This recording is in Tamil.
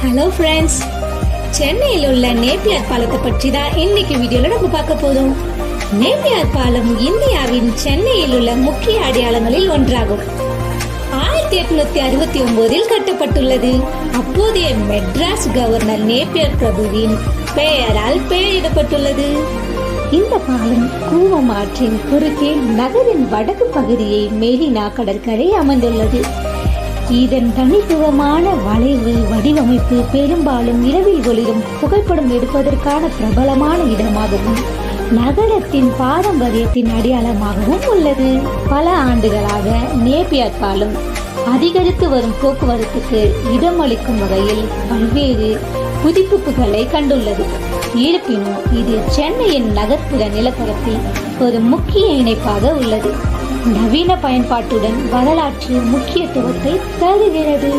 ஹலோ ஃப்ரெண்ட்ஸ், சென்னையில் உள்ள நேப்பியர் பாலத்தை பற்றி தான் இன்னைக்கு வீடியோல நம்ம பார்க்க போறோம். நேப்பியர் பாலம் இந்தியாவின் சென்னையில் உள்ள முக்கிய அடையாளங்களில் ஒன்றாகும். 1869 கட்டப்பட்டுள்ளது. அப்போதைய மெட்ராஸ் கவர்னர் நேப்பியர் பிரபுவின் பெயரால் பெயரிடப்பட்டுள்ளது. இந்த பாலம் கூவம் ஆற்றின் குறுக்கே நகரின் வடக்கு பகுதியை மெரினா கடற்கரை அமைந்துள்ளது. இதன் தனித்துவமான வளைவு வடிவமைப்பு பெரும்பாலும் இரவில் ஒளிரும் புகைப்படம் எடுப்பதற்கான பிரபலமான இடமாகவும் நகரத்தின் பாரம்பரியத்தின் அடையாளமாகவும் உள்ளது. பல ஆண்டுகளாக நேப்பியர் பாலம் அதிகரித்து வரும் போக்குவரத்துக்கு இடமளிக்கும் வகையில் பல்வேறு புதுப்பிப்புகளை கண்டுள்ளது. இருப்பினும் இது சென்னையின் நகர்ப்புற நிலப்பரப்பில் ஒரு முக்கிய இணைப்பாக உள்ளது. நவீன பயன்பாட்டுடன் வரலாற்று முக்கியத்துவத்தை தருகிறது.